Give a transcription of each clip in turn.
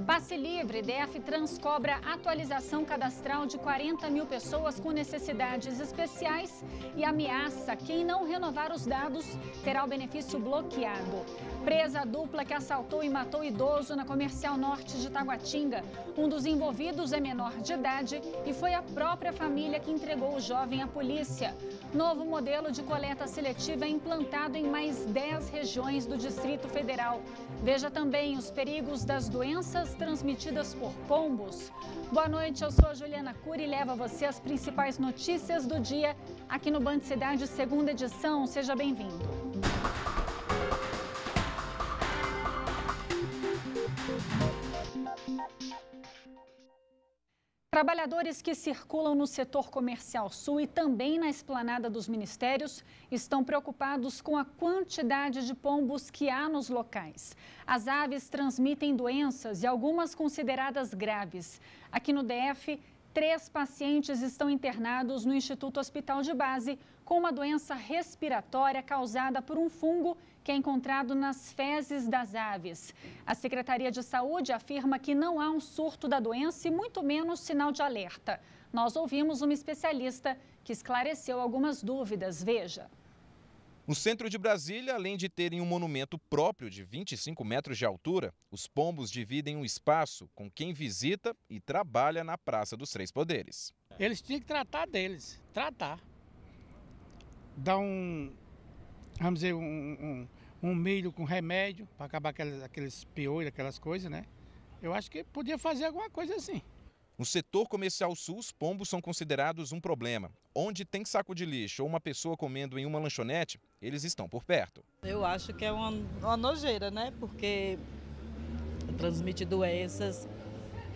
Passe livre, DF-Trans cobra atualização cadastral de 40 mil pessoas com necessidades especiais e ameaça quem não renovar os dados terá o benefício bloqueado. Presa a dupla que assaltou e matou idoso na Comercial Norte de Taguatinga. Um dos envolvidos é menor de idade e foi a própria família que entregou o jovem à polícia. Novo modelo de coleta seletiva é implantado em mais 10 regiões do Distrito Federal. Veja também os perigos das doenças transmitidas por pombos. Boa noite, eu sou a Juliana Cury e levo a você as principais notícias do dia aqui no Band Cidade, segunda edição. Seja bem-vindo. Trabalhadores que circulam no setor comercial sul e também na esplanada dos ministérios estão preocupados com a quantidade de pombos que há nos locais. As aves transmitem doenças e algumas consideradas graves. Aqui no DF, 3 pacientes estão internados no Instituto Hospital de Base com uma doença respiratória causada por um fungo que é encontrado nas fezes das aves. A Secretaria de Saúde afirma que não há um surto da doença e muito menos sinal de alerta. Nós ouvimos uma especialista que esclareceu algumas dúvidas. Veja. No centro de Brasília, além de terem um monumento próprio de 25 metros de altura, os pombos dividem um espaço com quem visita e trabalha na Praça dos Três Poderes. Eles tinham que tratar deles, dar vamos dizer, um milho com remédio para acabar aqueles piolhos, aquelas coisas, né? Eu acho que podia fazer alguma coisa assim. No setor comercial sul, os pombos são considerados um problema. Onde tem saco de lixo ou uma pessoa comendo em uma lanchonete, eles estão por perto. Eu acho que é uma nojeira, né? Porque transmite doenças,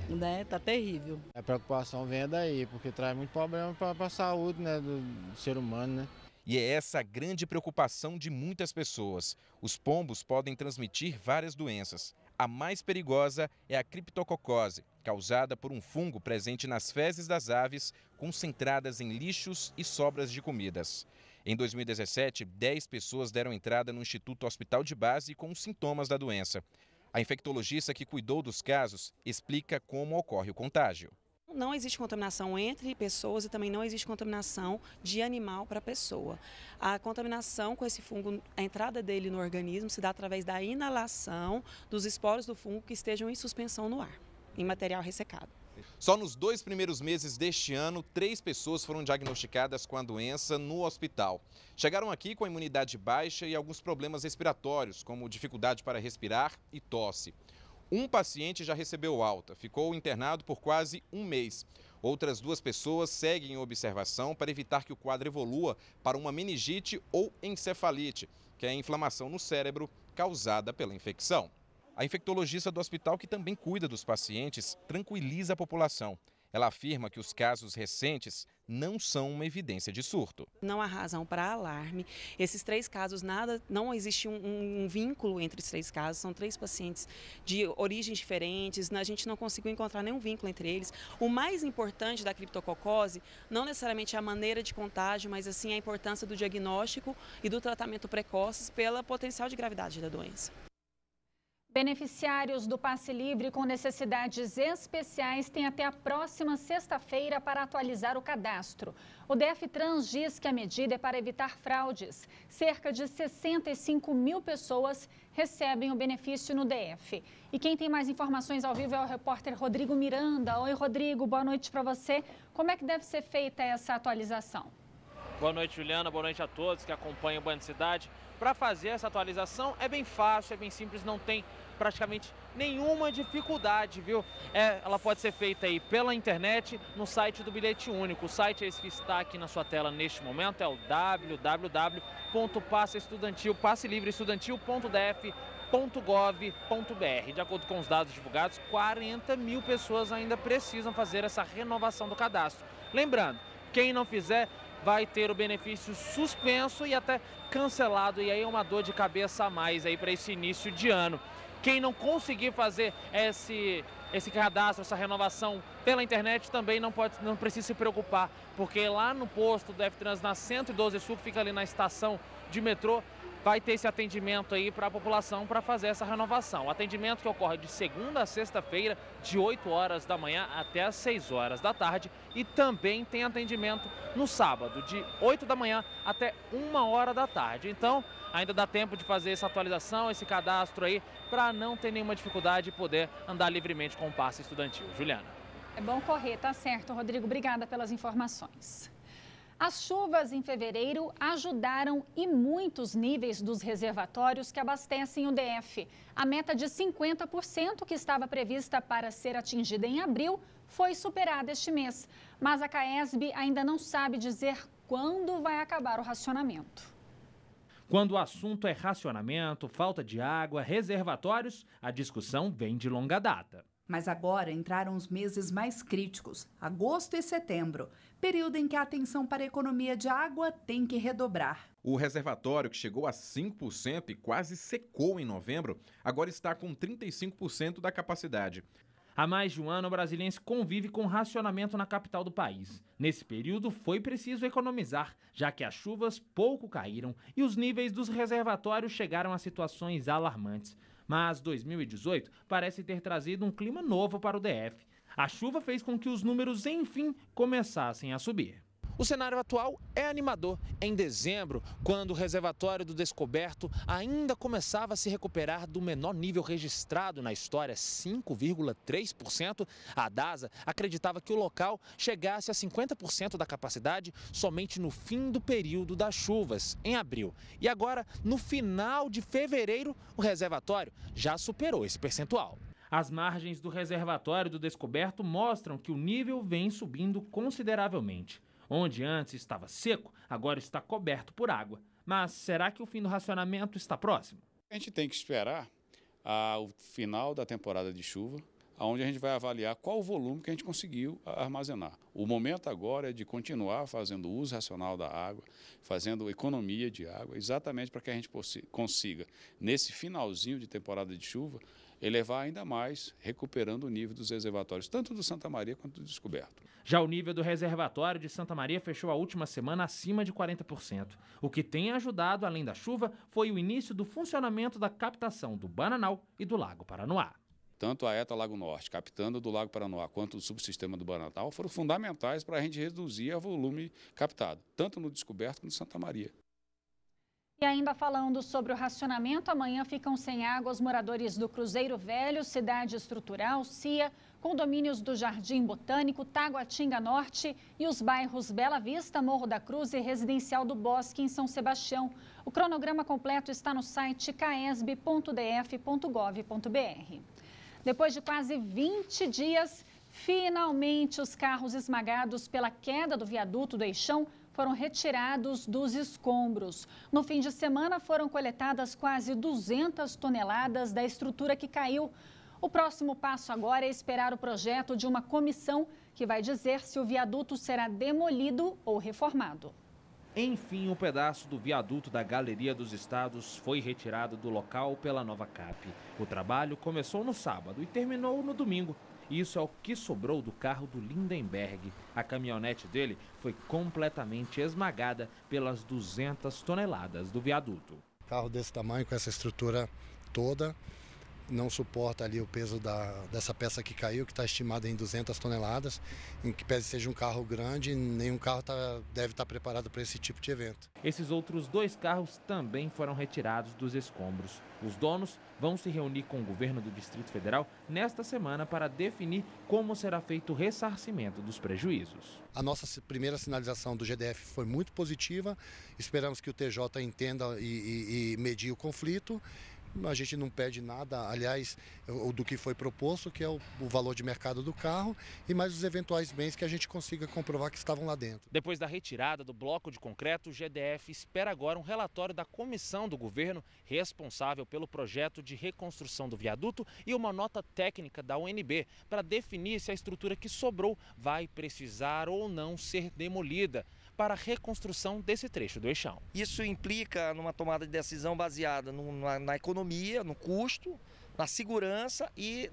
né? Tá terrível. A preocupação vem daí, porque traz muito problema para a saúde, né, do ser humano, né? E é essa a grande preocupação de muitas pessoas. Os pombos podem transmitir várias doenças. A mais perigosa é a criptococose, causada por um fungo presente nas fezes das aves, concentradas em lixos e sobras de comidas. Em 2017, 10 pessoas deram entrada no Instituto Hospital de Base com sintomas da doença. A infectologista que cuidou dos casos explica como ocorre o contágio. Não existe contaminação entre pessoas e também não existe contaminação de animal para pessoa. A contaminação com esse fungo, a entrada dele no organismo se dá através da inalação dos esporos do fungo que estejam em suspensão no ar, em material ressecado. Só nos 2 primeiros meses deste ano, 3 pessoas foram diagnosticadas com a doença no hospital. Chegaram aqui com a imunidade baixa e alguns problemas respiratórios, como dificuldade para respirar e tosse. Um paciente já recebeu alta, ficou internado por quase um mês. Outras 2 pessoas seguem em observação para evitar que o quadro evolua para uma meningite ou encefalite, que é a inflamação no cérebro causada pela infecção. A infectologista do hospital, que também cuida dos pacientes, tranquiliza a população. Ela afirma que os casos recentes não são uma evidência de surto. Não há razão para alarme. Esses 3 casos, não existe um vínculo entre os 3 casos. São 3 pacientes de origens diferentes. A gente não conseguiu encontrar nenhum vínculo entre eles. O mais importante da criptococose, não necessariamente a maneira de contágio, mas assim a importância do diagnóstico e do tratamento precoces pela potencial de gravidade da doença. Beneficiários do Passe Livre com necessidades especiais têm até a próxima sexta-feira para atualizar o cadastro. O DF-Trans diz que a medida é para evitar fraudes. Cerca de 65 mil pessoas recebem o benefício no DF. E quem tem mais informações ao vivo é o repórter Rodrigo Miranda. Oi, Rodrigo, boa noite para você. Como é que deve ser feita essa atualização? Boa noite, Juliana. Boa noite a todos que acompanham o Band Cidade. Para fazer essa atualização é bem fácil, é bem simples, não tem praticamente nenhuma dificuldade, viu? Ela pode ser feita aí pela internet no site do Bilhete Único. O site é esse que está aqui na sua tela neste momento, é o www.passelivreestudantil.df.gov.br. De acordo com os dados divulgados, 40 mil pessoas ainda precisam fazer essa renovação do cadastro. Lembrando, quem não fizer vai ter o benefício suspenso e até cancelado, e aí é uma dor de cabeça a mais aí para esse início de ano. Quem não conseguir fazer esse cadastro, essa renovação pela internet também não precisa se preocupar, porque lá no posto do DF-Trans, na 112 Sul, que fica ali na estação de metrô, vai ter esse atendimento aí para a população para fazer essa renovação. O atendimento que ocorre de segunda a sexta-feira, de 8 horas da manhã até as 6 horas da tarde. E também tem atendimento no sábado, de 8 da manhã até 1 hora da tarde. Então, ainda dá tempo de fazer essa atualização, esse cadastro aí, para não ter nenhuma dificuldade e poder andar livremente com o passe estudantil. Juliana. É bom correr, tá certo, Rodrigo. Obrigada pelas informações. As chuvas em fevereiro ajudaram e muitos níveis dos reservatórios que abastecem o DF. A meta de 50% que estava prevista para ser atingida em abril foi superada este mês. Mas a CAESB ainda não sabe dizer quando vai acabar o racionamento. Quando o assunto é racionamento, falta de água, reservatórios, a discussão vem de longa data. Mas agora entraram os meses mais críticos, agosto e setembro, período em que a atenção para a economia de água tem que redobrar. O reservatório, que chegou a 5% e quase secou em novembro, agora está com 35% da capacidade. Há mais de um ano, o brasiliense convive com racionamento na capital do país. Nesse período, foi preciso economizar, já que as chuvas pouco caíram e os níveis dos reservatórios chegaram a situações alarmantes. Mas 2018 parece ter trazido um clima novo para o DF. A chuva fez com que os números, enfim, começassem a subir. O cenário atual é animador. Em dezembro, quando o reservatório do Descoberto ainda começava a se recuperar do menor nível registrado na história, 5,3%, a DASA acreditava que o local chegasse a 50% da capacidade somente no fim do período das chuvas, em abril. E agora, no final de fevereiro, o reservatório já superou esse percentual. As margens do reservatório do Descoberto mostram que o nível vem subindo consideravelmente. Onde antes estava seco, agora está coberto por água. Mas será que o fim do racionamento está próximo? A gente tem que esperar o final da temporada de chuva, onde a gente vai avaliar qual o volume que a gente conseguiu armazenar. O momento agora é de continuar fazendo uso racional da água, fazendo economia de água, exatamente para que a gente consiga, nesse finalzinho de temporada de chuva, elevar ainda mais, recuperando o nível dos reservatórios, tanto do Santa Maria quanto do Descoberto. Já o nível do reservatório de Santa Maria fechou a última semana acima de 40%. O que tem ajudado, além da chuva, foi o início do funcionamento da captação do Bananal e do Lago Paranoá. Tanto a ETA Lago Norte, captando do Lago Paranoá, quanto o subsistema do Bananal, foram fundamentais para a gente reduzir o volume captado, tanto no Descoberto quanto no Santa Maria. E ainda falando sobre o racionamento, amanhã ficam sem água os moradores do Cruzeiro Velho, Cidade Estrutural, CIA, condomínios do Jardim Botânico, Taguatinga Norte e os bairros Bela Vista, Morro da Cruz e Residencial do Bosque, em São Sebastião. O cronograma completo está no site caesb.df.gov.br. Depois de quase 20 dias, finalmente os carros esmagados pela queda do viaduto do Eixão foram retirados dos escombros. No fim de semana foram coletadas quase 200 toneladas da estrutura que caiu. O próximo passo agora é esperar o projeto de uma comissão que vai dizer se o viaduto será demolido ou reformado. Enfim, um pedaço do viaduto da Galeria dos Estados foi retirado do local pela Nova Cap. O trabalho começou no sábado e terminou no domingo. Isso é o que sobrou do carro do Lindenberg. A caminhonete dele foi completamente esmagada pelas 200 toneladas do viaduto. Carro desse tamanho, com essa estrutura toda, não suporta ali o peso dessa peça que caiu, que está estimada em 200 toneladas, em que pese seja um carro grande, nenhum carro deve estar preparado para esse tipo de evento. Esses outros 2 carros também foram retirados dos escombros. Os donos vão se reunir com o governo do Distrito Federal nesta semana para definir como será feito o ressarcimento dos prejuízos. A nossa primeira sinalização do GDF foi muito positiva, esperamos que o TJ entenda e medie o conflito. A gente não pede nada, aliás, do que foi proposto, que é o valor de mercado do carro e mais os eventuais bens que a gente consiga comprovar que estavam lá dentro. Depois da retirada do bloco de concreto, o GDF espera agora um relatório da comissão do governo responsável pelo projeto de reconstrução do viaduto e uma nota técnica da UNB para definir se a estrutura que sobrou vai precisar ou não ser demolida para a reconstrução desse trecho do Eixão. Isso implica numa tomada de decisão baseada na economia, no custo, na segurança e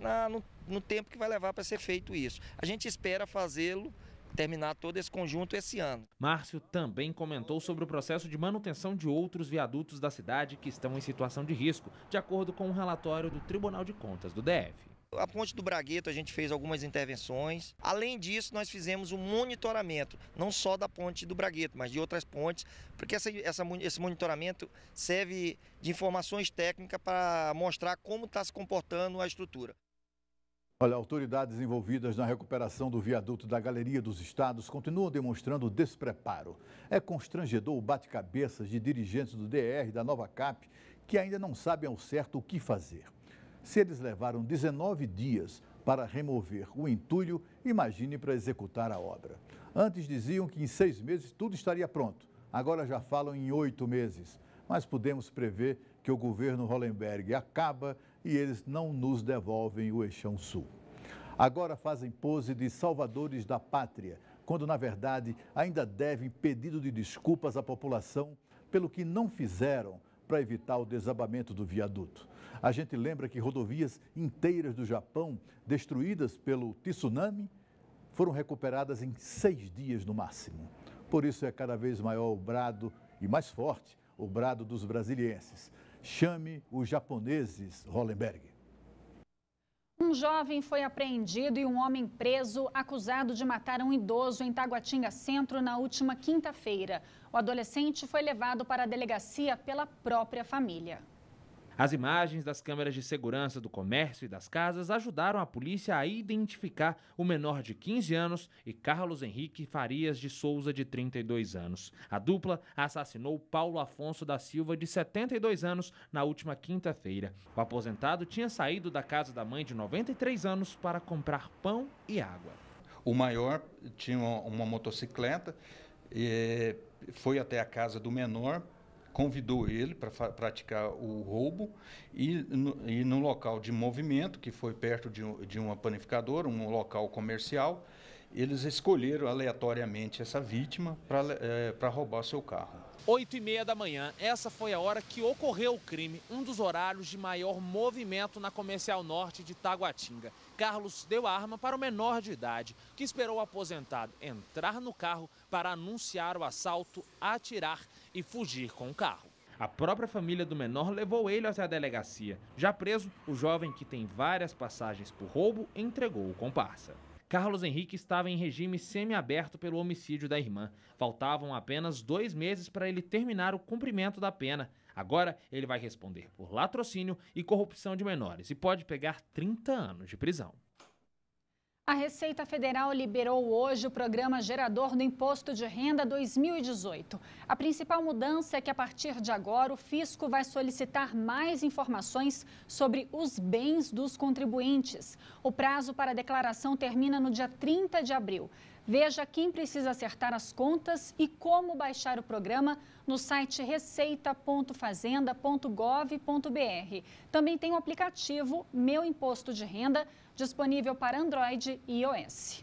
no tempo que vai levar para ser feito isso. A gente espera fazê-lo terminar todo esse conjunto esse ano. Márcio também comentou sobre o processo de manutenção de outros viadutos da cidade que estão em situação de risco, de acordo com um relatório do Tribunal de Contas do DF. A ponte do Bragueto a gente fez algumas intervenções. Além disso, nós fizemos um monitoramento, não só da ponte do Bragueto, mas de outras pontes, porque esse monitoramento serve de informações técnicas para mostrar como está se comportando a estrutura. Olha, autoridades envolvidas na recuperação do viaduto da Galeria dos Estados continuam demonstrando despreparo. É constrangedor o bate-cabeças de dirigentes do DR, da Nova Cap, que ainda não sabem ao certo o que fazer. Se eles levaram 19 dias para remover o entulho, imagine para executar a obra. Antes diziam que em 6 meses tudo estaria pronto. Agora já falam em 8 meses. Mas podemos prever que o governo Hollenberg acaba e eles não nos devolvem o Eixão Sul. Agora fazem pose de salvadores da pátria, quando na verdade ainda devem pedido de desculpas à população pelo que não fizeram para evitar o desabamento do viaduto. A gente lembra que rodovias inteiras do Japão, destruídas pelo tsunami, foram recuperadas em 6 dias no máximo. Por isso é cada vez maior o brado e mais forte o brado dos brasilienses. Chame os japoneses, Hollenberg. Um jovem foi apreendido e um homem preso acusado de matar um idoso em Taguatinga Centro na última quinta-feira. O adolescente foi levado para a delegacia pela própria família. As imagens das câmeras de segurança do comércio e das casas ajudaram a polícia a identificar o menor de 15 anos e Carlos Henrique Farias de Souza, de 32 anos. A dupla assassinou Paulo Afonso da Silva, de 72 anos, na última quinta-feira. O aposentado tinha saído da casa da mãe, de 93 anos, para comprar pão e água. O maior tinha uma motocicleta, foi até a casa do menor, convidou ele para praticar o roubo e no local de movimento, que foi perto de uma panificadora, um local comercial, eles escolheram aleatoriamente essa vítima para roubar seu carro. 8h30 da manhã, essa foi a hora que ocorreu o crime, um dos horários de maior movimento na Comercial Norte de Taguatinga. Carlos deu a arma para o menor de idade, que esperou o aposentado entrar no carro para anunciar o assalto, atirar e fugir com o carro. A própria família do menor levou ele até a delegacia. Já preso, o jovem, que tem várias passagens por roubo, entregou o comparsa. Carlos Henrique estava em regime semiaberto pelo homicídio da irmã. Faltavam apenas 2 meses para ele terminar o cumprimento da pena. Agora ele vai responder por latrocínio e corrupção de menores e pode pegar 30 anos de prisão. A Receita Federal liberou hoje o programa gerador do Imposto de Renda 2018. A principal mudança é que, a partir de agora, o fisco vai solicitar mais informações sobre os bens dos contribuintes. O prazo para a declaração termina no dia 30 de abril. Veja quem precisa acertar as contas e como baixar o programa no site receita.fazenda.gov.br. Também tem o aplicativo Meu Imposto de Renda, disponível para Android e iOS.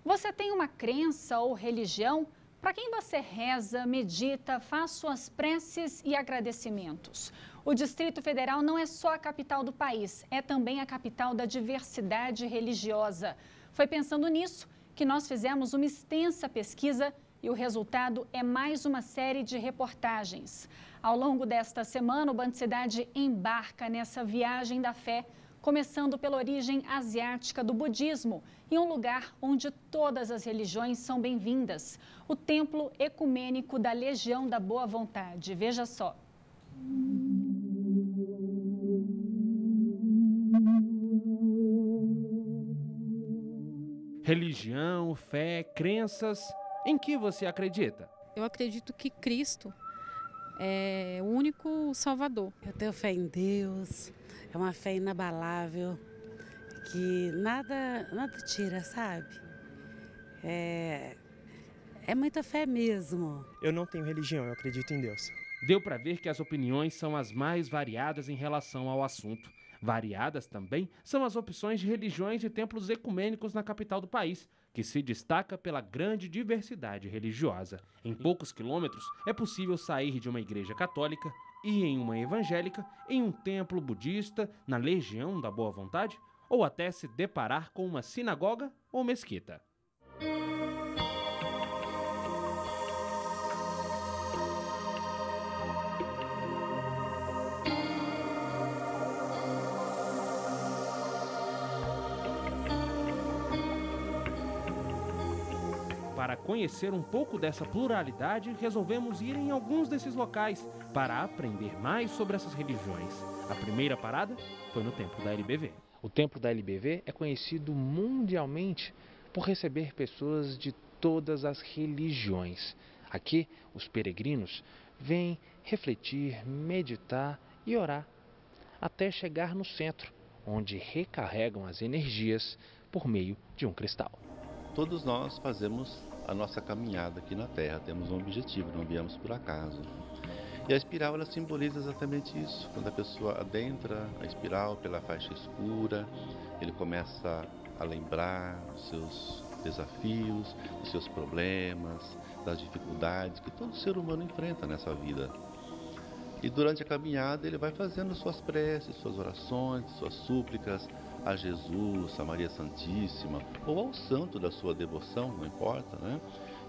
Você tem uma crença ou religião? Para quem você reza, medita, faz suas preces e agradecimentos? O Distrito Federal não é só a capital do país, é também a capital da diversidade religiosa. Foi pensando nisso que nós fizemos uma extensa pesquisa e o resultado é mais uma série de reportagens. Ao longo desta semana, o Band Cidade embarca nessa viagem da fé, começando pela origem asiática do budismo, em um lugar onde todas as religiões são bem-vindas, o Templo Ecumênico da Legião da Boa Vontade. Veja só. Religião, fé, crenças, em que você acredita? Eu acredito que Cristo é o único Salvador. Eu tenho fé em Deus, é uma fé inabalável, que nada tira, sabe? É muita fé mesmo. Eu não tenho religião, eu acredito em Deus. Deu para ver que as opiniões são as mais variadas em relação ao assunto. Variadas também são as opções de religiões e templos ecumênicos na capital do país, que se destaca pela grande diversidade religiosa. Em poucos quilômetros é possível sair de uma igreja católica, ir em uma evangélica, em um templo budista, na Legião da Boa Vontade, ou até se deparar com uma sinagoga ou mesquita. Para conhecer um pouco dessa pluralidade, resolvemos ir em alguns desses locais para aprender mais sobre essas religiões. A primeira parada foi no Templo da LBV. O Templo da LBV é conhecido mundialmente por receber pessoas de todas as religiões. Aqui, os peregrinos vêm refletir, meditar e orar, até chegar no centro, onde recarregam as energias por meio de um cristal. Todos nós fazemos a nossa caminhada aqui na Terra, temos um objetivo, não viemos por acaso. E a espiral, ela simboliza exatamente isso. Quando a pessoa adentra a espiral pela faixa escura, ele começa a lembrar os seus desafios, os seus problemas, das dificuldades que todo ser humano enfrenta nessa vida. E durante a caminhada ele vai fazendo suas preces, suas orações, suas súplicas a Jesus, a Maria Santíssima ou ao santo da sua devoção, não importa, né?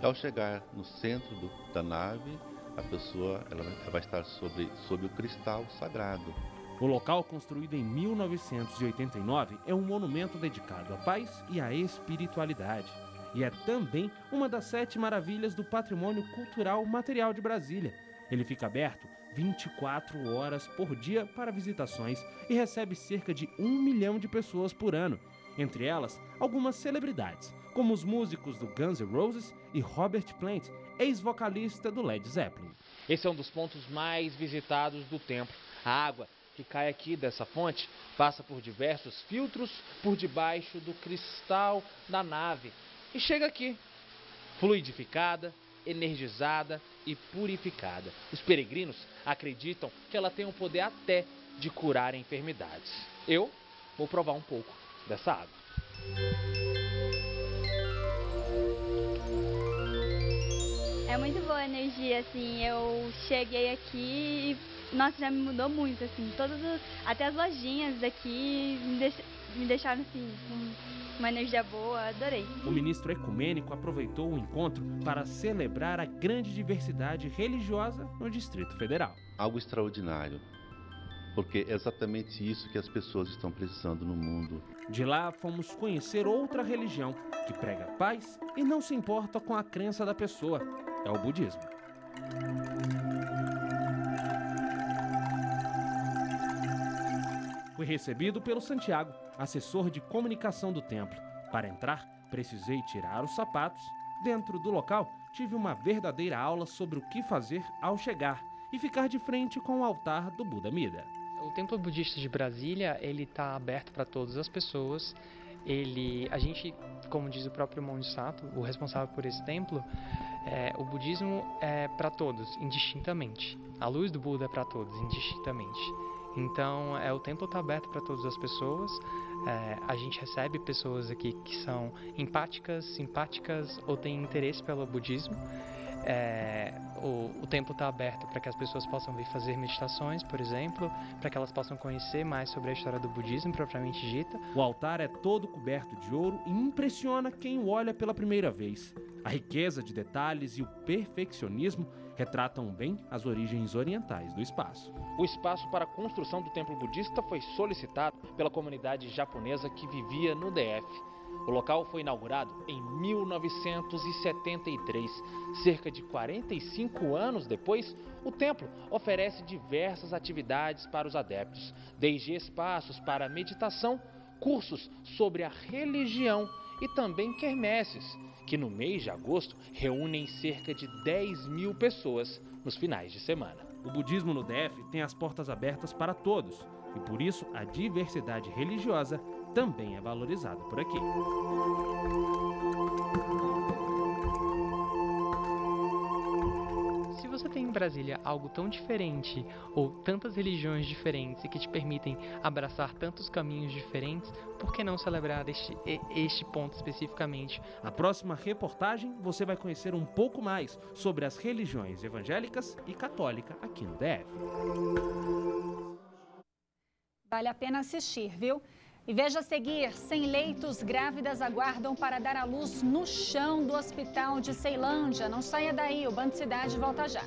E ao chegar no centro da nave, a pessoa ela vai estar sob o cristal sagrado. O local, construído em 1989, é um monumento dedicado à paz e à espiritualidade. E é também uma das 7 maravilhas do patrimônio cultural material de Brasília. Ele fica aberto 24 horas por dia para visitações e recebe cerca de 1 milhão de pessoas por ano. Entre elas, algumas celebridades, como os músicos do Guns N' Roses e Robert Plant, ex-vocalista do Led Zeppelin. Esse é um dos pontos mais visitados do templo. A água que cai aqui dessa fonte passa por diversos filtros por debaixo do cristal da nave e chega aqui, fluidificada, energizada e purificada. Os peregrinos acreditam que ela tem o poder até de curar enfermidades. Eu vou provar um pouco dessa água. É muito boa a energia, assim, eu cheguei aqui e, nossa, já me mudou muito, assim, até as lojinhas daqui me deixaram, assim, com uma energia boa, adorei. O ministro ecumênico aproveitou o encontro para celebrar a grande diversidade religiosa no Distrito Federal. Algo extraordinário, porque é exatamente isso que as pessoas estão precisando no mundo. De lá, fomos conhecer outra religião que prega paz e não se importa com a crença da pessoa. É o budismo. Fui recebido pelo Santiago, assessor de comunicação do templo. Para entrar, precisei tirar os sapatos. Dentro do local, tive uma verdadeira aula sobre o que fazer ao chegar e ficar de frente com o altar do Buda Mida. O Templo Budista de Brasília, ele está aberto para todas as pessoas. A gente, como diz o próprio Monge Sato, o responsável por esse templo, o budismo é para todos, indistintamente. A luz do Buda é para todos, indistintamente. Então, o templo está aberto para todas as pessoas. A gente recebe pessoas aqui que são empáticas, simpáticas ou têm interesse pelo budismo. O templo está aberto para que as pessoas possam vir fazer meditações, por exemplo, para que elas possam conhecer mais sobre a história do budismo propriamente dita. O altar é todo coberto de ouro e impressiona quem o olha pela primeira vez. A riqueza de detalhes e o perfeccionismo retratam bem as origens orientais do espaço. O espaço para a construção do templo budista foi solicitado pela comunidade japonesa que vivia no DF. O local foi inaugurado em 1973. Cerca de 45 anos depois, o templo oferece diversas atividades para os adeptos, desde espaços para meditação, cursos sobre a religião e também quermesses, que no mês de agosto reúnem cerca de 10 mil pessoas nos finais de semana. O budismo no DF tem as portas abertas para todos e por isso a diversidade religiosa também é valorizada por aqui. Se você tem em Brasília algo tão diferente ou tantas religiões diferentes e que te permitem abraçar tantos caminhos diferentes, por que não celebrar este ponto especificamente? Na próxima reportagem, você vai conhecer um pouco mais sobre as religiões evangélicas e católica aqui no DF. Vale a pena assistir, viu? E veja a seguir, 100 leitos, grávidas aguardam para dar à luz no chão do hospital de Ceilândia. Não saia daí, o Band Cidade volta já.